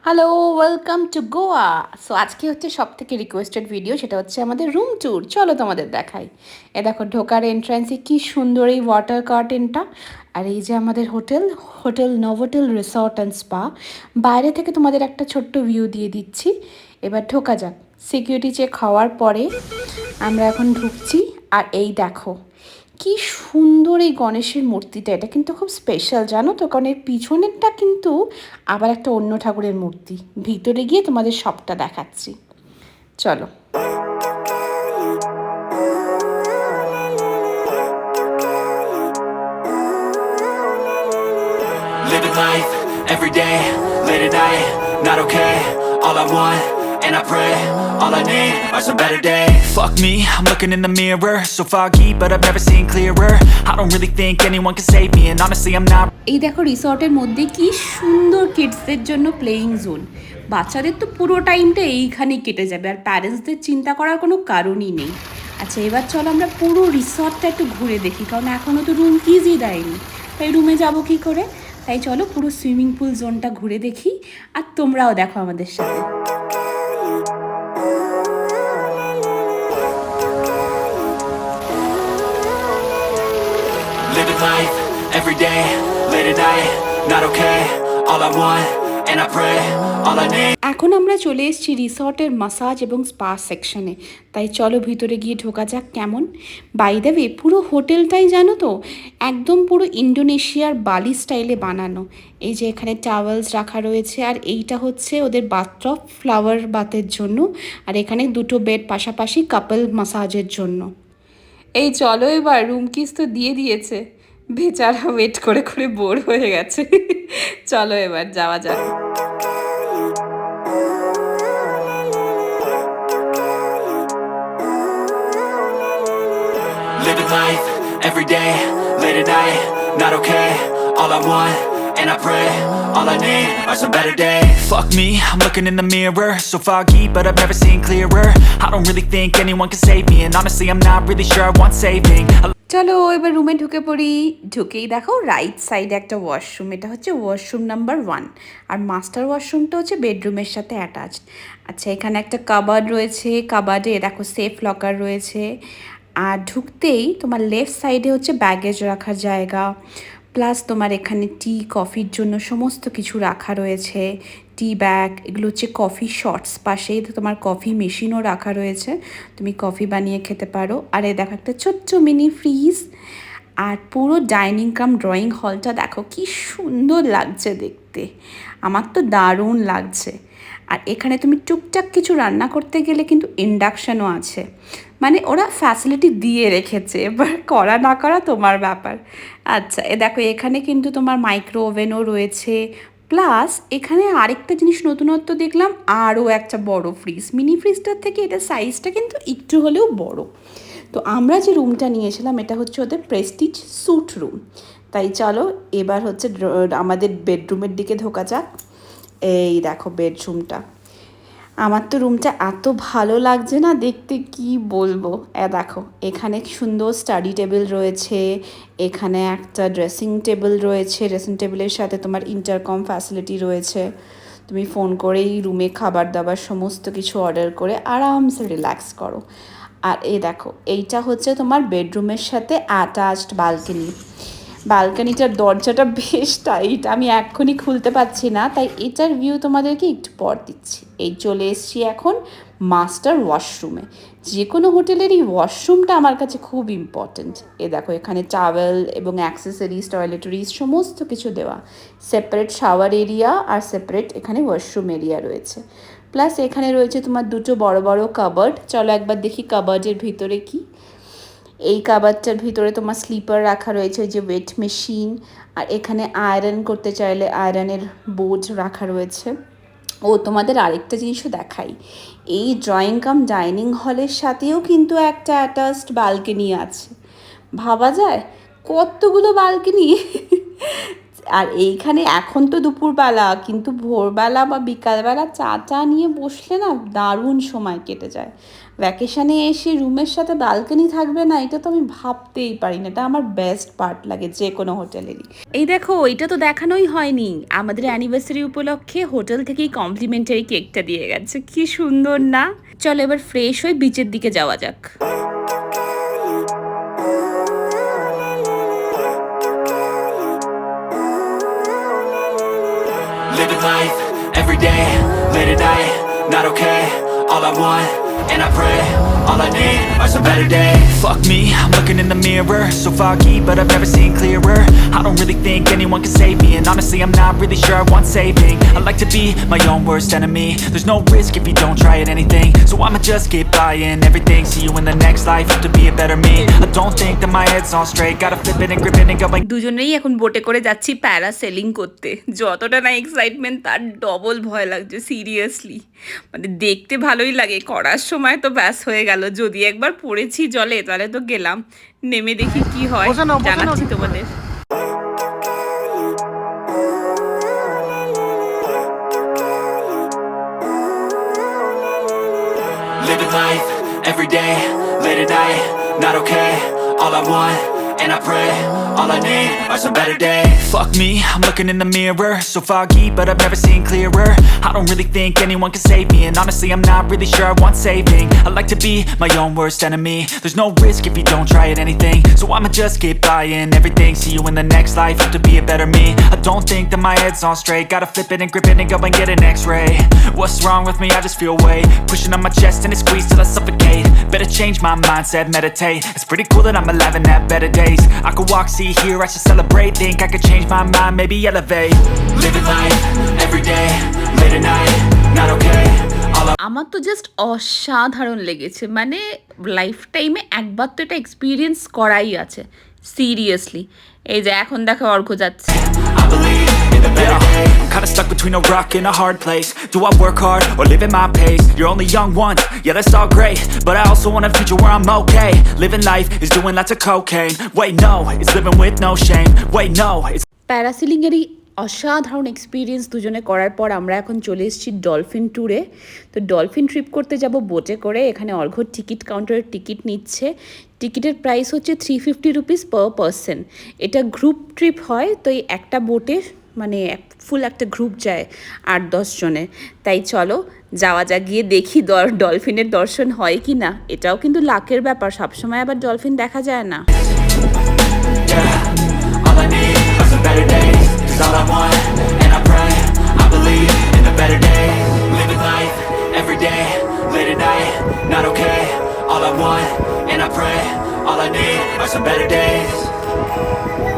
Hello, welcome to Goa. So আজকে হচ্ছে সব থেকে রিকোয়েস্টেড ভিডিও, সেটা হচ্ছে আমাদের রুম ট্যুর। চলো তোমাদের দেখাই। এ দেখো, ঢোকার এন্ট্রান্সে কি সুন্দর এই ওয়াটার কার্টেনটা। আর এই যে আমাদের hotel, hotel Novotel resort and spa. বাইরে থেকে তোমাদের একটা ছোট্ট ভিউ দিয়ে দিচ্ছি। এবার ঢোকা যাক। সিকিউরিটি চেক হওয়ার পরে আমরা এখন ঢুকছি। আর এই দেখো কি সুন্দর এই গণেশের মূর্তিটা। এটা কিন্তু খুব স্পেশাল, জানো তো, কারণ এর পিছনেরটা কিন্তু আবার একটা অন্য ঠাকুরের মূর্তি। ভিতরে গিয়ে তোমাদের সবটা দেখাচ্ছি, চলো। Living life, every day, late at night, not okay. All I want, and I pray, all I need are some better days. Fuck me, I'm looking in the mirror, so foggy, but I've never seen clearer. I don't really think anyone can save me, and honestly I'm not. এই দেখো, রিসর্টের মধ্যে কি সুন্দর কিডসদের জন্য playing zone. বাচ্চাদের তো পুরো টাইমটা এইখানেই কেটে যাবে, আর প্যারেন্টসদের চিন্তা করার কোনো কারণই নেই। আচ্ছা, এবার চলো আমরা পুরো রিসর্টটা একটু ঘুরে দেখি, কারণ এখনও তো রুম কিজই দেয়নি। তাই রুমে যাবো কী করে? তাই চলো পুরো সুইমিং পুল জোনটা ঘুরে দেখি, আর তোমরাও দেখো আমাদের সাথে। Living life, every day, late at night, not okay. All I want, and I pray, all I need. এখন আমরা চলে এসেছি রিসর্টের মাসাজ এবং স্পা সেকশনে। তাই চলো ভিতরে গিয়ে ঢোকা যাক কেমন। বাই দ্য ওয়ে, পুরো হোটেলটাই জানো তো একদম পুরো ইন্দোনেশিয়ার বালি স্টাইলে বানানো। এই যে এখানে টাওয়েলস রাখা রয়েছে, আর এইটা হচ্ছে ওদের বাথটব, ফ্লাওয়ার বাথের জন্য। আর এখানে দুটো বেড পাশাপাশি কাপল মাসাজের জন্য। এই চলো, এবার রুম কিস তো দিয়ে দিয়েছে, বেচারা ওয়েট করে করে বোর হয়ে গেছে। চলো এবার যাওয়া যাক। Living life, every day, late at night, not okay. All I want, and I pray, all I need are some better days. Fuck me, I'm looking in the mirror, so foggy, but I've never seen clearer. I don't really think anyone can save me, and honestly I'm not really sure I want saving. চলো এবার রুমে ঢুকে পড়ি। ঢুকেই দেখো right সাইডে একটা washroom, এটা হচ্ছে ওয়াশরুম নাম্বার 1। আর মাস্টার ওয়াশরুমটা হচ্ছে বেডরুমের সাথে অ্যাটাচড। আচ্ছা, এখানে একটা কাবার্ড রয়েছে, কাবার্ডে দেখো সেফ লকার রয়েছে। আর ঢুকতেই তোমার লেফট সাইডে হচ্ছে ব্যাগেজ রাখার জায়গা, প্লাস তোমার এখানে টি কফির জন্য সমস্ত কিছু রাখা রয়েছে। টি ব্যাগ, এগুলো হচ্ছে কফি শটস, পাশেই তোমার কফি মেশিনও রাখা রয়েছে, তুমি কফি বানিয়ে খেতে পারো। আর এই দেখো একটা ছোট্ট মিনি ফ্রিজ। আর পুরো ডাইনিং কাম ড্রয়িং হলটা দেখো কি সুন্দর লাগছে দেখতে, আমার তো দারুণ লাগছে। আর এখানে তুমি টুকটাক কিছু রান্না করতে গেলে কিন্তু ইন্ডাকশানও আছে, মানে ওরা ফ্যাসিলিটি দিয়ে রেখেছে, এবার করা না করা তোমার ব্যাপার। আচ্ছা, দেখো এখানে কিন্তু তোমার মাইক্রো ওভেনও রয়েছে, প্লাস এখানে আরেকটা জিনিস নতুনত্ব দেখলাম, আরও একটা বড় ফ্রিজ। মিনি ফ্রিজটার থেকে এটা সাইজটা কিন্তু একটু হলেও বড়। তো আমরা যে রুমটা নিয়েছিলাম এটা হচ্ছে ওদের প্রেস্টিজ স্যুট রুম। তাই চলো এবার হচ্ছে আমাদের বেডরুমের দিকে ঢোকা যাক। এই দেখো বেডরুমটা, আমার তো রুমটা এত ভালো লাগছে না দেখতে, কি বলবো। দেখো এখানে সুন্দর স্টাডি টেবিল রয়েছে, এখানে একটা ড্রেসিং টেবিল রয়েছে, ড্রেসিং টেবিলের সাথে তোমার ইন্টারকম ফ্যাসিলিটি রয়েছে। তুমি ফোন করেই রুমে খাবার দাবার সমস্ত কিছু অর্ডার করে আরামসে রিল্যাক্স করো। আর এই দেখো এইটা হচ্ছে তোমার বেডরুমের সাথে অ্যাটাচড ব্যালকনি। ব্যালকনিটার দরজাটা বেশ টাইট, আমি এক্ষুনি খুলতে পারছি না, তাই এটার ভিউ তোমাদেরকে একটু পর দিচ্ছি। এই চলে এসছি এখন মাস্টার ওয়াশরুমে। যে কোনো হোটেলেরই ওয়াশরুমটা আমার কাছে খুব ইম্পর্ট্যান্ট। দেখো এখানে টাওয়েল এবং অ্যাক্সেসরিজ, টয়লেটরিজ সমস্ত কিছু দেওয়া। সেপারেট শাওয়ার এরিয়া আর সেপারেট এখানে ওয়াশরুম এরিয়া রয়েছে। প্লাস এখানে রয়েছে তোমার দুটো বড় বড় কাবার্ড। চলো একবার দেখি কাবার্ডের ভিতরে কি। এই কাবারটার ভিতরে তোমার স্লিপার রাখা রয়েছে, যে ওয়েট মেশিন। আর এখানে আয়রন করতে চাইলে আয়রনের বোর্ড রাখা রয়েছে। ও তোমাদের আরেকটা জিনিসও দেখাই, এই ড্রয়িং কাম ডাইনিং হলের সাথেও কিন্তু একটা অ্যাটাচড ব্যালকনি আছে। ভাবা যায় কতগুলো ব্যালকনি। আর এইখানে এখন তো দুপুরবেলা, কিন্তু ভোরবেলা বা বিকালবেলা চা নিয়ে বসলে না দারুণ সময় কেটে যায়। ভ্যাকেশানে এসে রুমের সাথে ব্যালকনি থাকবে না, এটা তো আমি ভাবতেই পারি না। এটা আমার বেস্ট পার্ট লাগে যে কোনো হোটেলেরই। এই দেখো, এটা তো দেখানোই হয়নি, আমাদের অ্যানিভার্সারি উপলক্ষে হোটেল থেকেই কমপ্লিমেন্টারি কেকটা দিয়ে গেছে। কি সুন্দর না? চলো এবার ফ্রেশ হয়ে বিচের দিকে যাওয়া যাক। Living life, every day, late at night, not okay. All I want, and I pray, all I need are some better days. Fuck me, I'm looking in the mirror, so foggy, but I've never seen clearer. I don't really think anyone can save me, and honestly I'm not really sure I want saving. I like to be my own worst enemy. There's no risk if you don't try at anything, so I'ma just keep buying everything. See you in the next life, have to be a better me. I don't think that my head's on straight, gotta flip it and grip it and go like. দুজনেই এখন বোটে করে যাচ্ছি parasailing করতে। যতটা না excitement, তার double ভয় লাগছে সিরিয়াসলি। মানে দেখতে ভালোই লাগে, করার সময় তো ব্যাস হয়ে গেল। যদি একবার পড়েছি জলে তাহলে তো গেলাম, নেমে দেখি কি হয়, জানাচ্ছি তোমাদের। Living life, every day, late at night, not okay. All I want, and I pray, all I need are some better days. Fuck me, I'm looking in the mirror, so foggy, but I've never seen clearer. I don't really think anyone can save me, and honestly I'm not really sure I want saving. I like to be my own worst enemy. There's no risk if you don't try at anything, so I'ma just keep buying everything. See you in the next life, have to be a better me. I don't think that my head's on straight, gotta flip it and grip it and go and get an x-ray. What's wrong with me? I just feel weight pushing on my chest and it squeezes till I suffocate. Better change my mindset, meditate. It's pretty cool that I'm alive and have better days. I could walk, see, hear, I should celebrate. Think I could change my mind, maybe elevate. Living life, every day, late at night, not okay. আমার তো just অসাধারণ লেগেছে। মানে life টাইমে একবার তো এটা experience করাই আছে সিরিয়াসলি। এই যে এখন দেখো অর্ঘ্য যাচ্ছে। I believe in the better days. I'm kinda stuck between a rock and a hard place. Do I work hard or live at my pace? You're only young once, yeah that's all great, but I also want a future where I'm okay. Living life is doing lots of cocaine. Wait no, it's living with no shame. Wait no, it's প্যারাসিলিংয়েরই অসাধারণ experience দুজনে করার পর আমরা এখন চলে এসেছি dolphin ট্যুরে। তো ডলফিন ট্রিপ করতে যাব বোটে করে। এখানে অর্ঘ্য টিকিট কাউন্টারের টিকিট নিচ্ছে। টিকিটের প্রাইস হচ্ছে 350 রুপিস পার পারসন। এটা গ্রুপ ট্রিপ হয়, তো এই একটা বোটে মানে ফুল একটা গ্রুপ যায় 8-10 জনের। তাই চলো যাওয়া যাক, গিয়ে দেখি ডলফিনের দর্শন হয় কি না। এটাও কিন্তু লাকের ব্যাপার, সবসময় আবার ডলফিন দেখা যায় না। all I need are some better days. It's all I want, and I pray, I believe in the better days. Living life, every day, late at night, not okay. All I want, and I pray, all I need are some better days.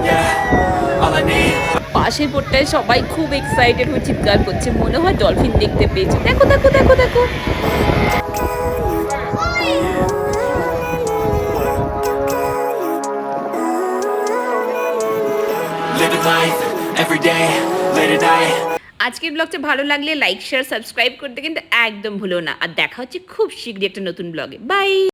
Yeah, all I need. পাশের বোটটায় সবাই খুব excited হয়ে চিৎকার করছে, মনে হয় dolphin দেখতে পেয়েছে। দেখো দেখো দেখো দেখো। Living life, every day, late at night. আজকের ব্লগটা ভালো লাগলে লাইক শেয়ার সাবস্ক্রাইব করতে কিন্তু একদম ভুলো না। আর দেখা হচ্ছে খুব শীঘ্রই একটা নতুন ব্লগে। বাই।